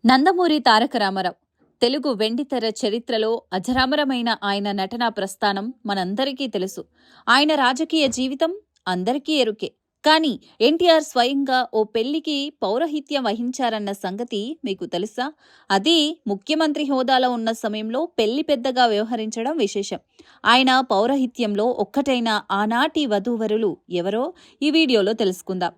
నందమూరి తారక రామారావు తెలుగు వెండితెర చరిత్రలో అజరామరమైన ఆయన నటనా ప్రస్థానం మనందరికీ తెలుసు. ఆయన రాజకీయ జీవితం అందరికీ ఎరుకే. కానీ ఎన్టీఆర్ స్వయంగా ఓ పెళ్లికి పౌరహిత్యం వహించారన్న సంగతి మీకు తెలుసా? అది ముఖ్యమంత్రి హోదాలో ఉన్న సమయంలో పెళ్లి పెద్దగా వ్యవహరించడం విశేషం. ఆయన పౌరహిత్యంలో ఒక్కటైన ఆనాటి వధూవరులు ఎవరో ఈ వీడియోలో తెలుసుకుందాం.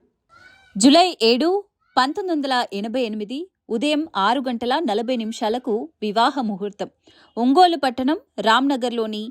జూలై 7, 1988 ఉదయం 6:40 వివాహ ముహూర్తం. ఒంగోలు పట్టణం రామ్నగర్లోని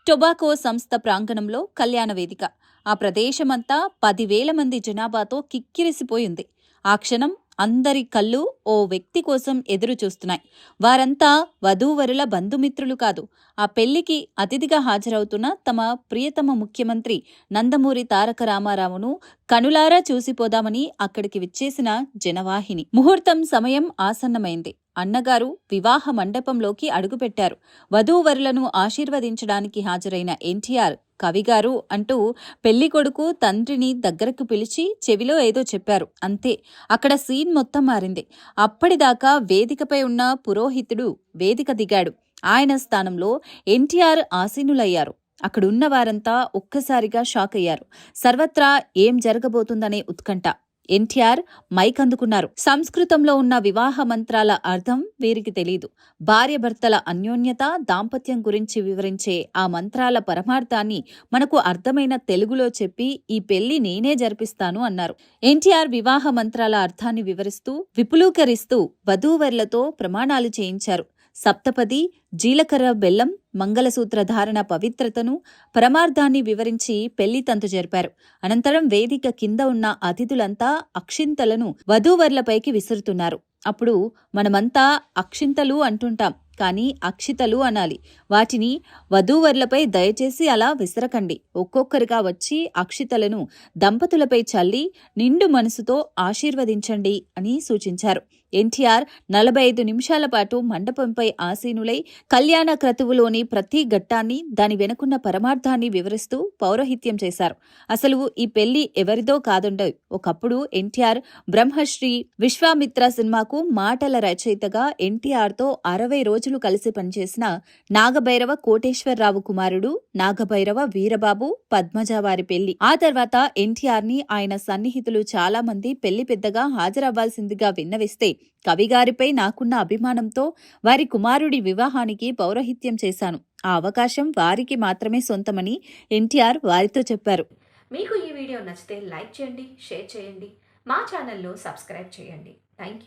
టొబాకో సంస్థ ప్రాంగణంలో కళ్యాణ వేదిక. ఆ ప్రదేశమంతా 10,000 మంది జనాభాతో కిక్కిరిసిపోయింది. ఆ క్షణం అందరి కళ్ళు ఓ వ్యక్తి కోసం ఎదురు చూస్తున్నాయి. వారంతా వధూవరుల బంధుమిత్రులు కాదు, ఆ పెళ్లికి అతిథిగా హాజరవుతున్న తమ ప్రియతమ ముఖ్యమంత్రి నందమూరి తారక రామారావును కనులారా చూసిపోదామని అక్కడికి విచ్చేసిన జనవాహిని. ముహూర్తం సమయం ఆసన్నమైంది. అన్నగారు వివాహ మండపంలోకి అడుగుపెట్టారు. వధూవరులను ఆశీర్వదించడానికి హాజరైన ఎన్టీఆర్ కవిగారు అంటూ పెళ్లికొడుకు తండ్రిని దగ్గరకు పిలిచి చెవిలో ఏదో చెప్పారు. అంతే, అక్కడ సీన్ మొత్తం మారింది. అప్పటిదాకా వేదికపై ఉన్న పురోహితుడు వేదిక దిగాడు. ఆయన స్థానంలో ఎన్టీఆర్ ఆసీనులయ్యారు. అక్కడున్న వారంతా ఒక్కసారిగా షాక్ అయ్యారు. సర్వత్రా ఏం జరగబోతుందనే ఉత్కంఠ. ఎన్టీఆర్ మైక్ అందుకున్నారు. సంస్కృతంలో ఉన్న వివాహ మంత్రాల అర్థం వీరికి తెలీదు. భార్యాభర్తల అన్యోన్యత, దాంపత్యం గురించి వివరించే ఆ మంత్రాల పరమార్థాన్ని మనకు అర్థమైన తెలుగులో చెప్పి ఈ పెళ్లి నేనే జరిపిస్తాను అన్నారు. ఎన్టీఆర్ వివాహ మంత్రాల అర్థాన్ని వివరిస్తూ విపులీకరిస్తూ వధూవరులతో ప్రమాణాలు చేయించారు. సప్తపది, జీలకర్ర బెల్లం, మంగళసూత్ర ధారణ పవిత్రతను, పరమార్థాన్ని వివరించి పెళ్లి తంతు జరిపారు. అనంతరం వేదిక కింద ఉన్న అతిథులంతా అక్షింతలను వధూవరులపైకి విసురుతున్నారు. అప్పుడు మనమంతా అక్షింతలు అంటుంటాం, కానీ అక్షితలు అనాలి. వాటిని వధూవరులపై దయచేసి అలా విసరకండి. ఒక్కొక్కరిగా వచ్చి అక్షితలను దంపతులపై చల్లి నిండు మనసుతో ఆశీర్వదించండి అని సూచించారు. ఎన్టీఆర్ 45 నిమిషాల పాటు మండపంపై ఆసీనులై కళ్యాణ క్రతువులోని ప్రతి ఘట్టాన్ని, దాని వెనుకున్న పరమార్థాన్ని వివరిస్తూ పౌరహిత్యం చేశారు. అసలు ఈ పెళ్లి ఎవరిదో కాదుండవు. ఒకప్పుడు ఎన్టీఆర్ బ్రహ్మశ్రీ విశ్వామిత్ర సినిమాకు మాటల రచయితగా ఎన్టీఆర్తో 60 రోజులు కలిసి పనిచేసిన నాగభైరవ కోటేశ్వరరావు కుమారుడు నాగభైరవ వీరబాబు పద్మజ వారి పెళ్లి. ఆ తర్వాత ఎన్టీఆర్ని ఆయన సన్నిహితులు చాలా మంది పెళ్లి పెద్దగా హాజరవ్వాల్సిందిగా విన్నవిస్తే కవిగారిపై నాకున్న అభిమానంతో వారి కుమారుడి వివాహానికి పౌరహిత్యం చేశాను. ఆ అవకాశం వారికి మాత్రమే సొంతమని ఎన్టీఆర్ వారితో చెప్పారు. మీకు ఈ వీడియో నచ్చితే లైక్ చేయండి, షేర్ చేయండి, మా ఛానల్ను సబ్స్క్రైబ్ చేయండి. Thank you.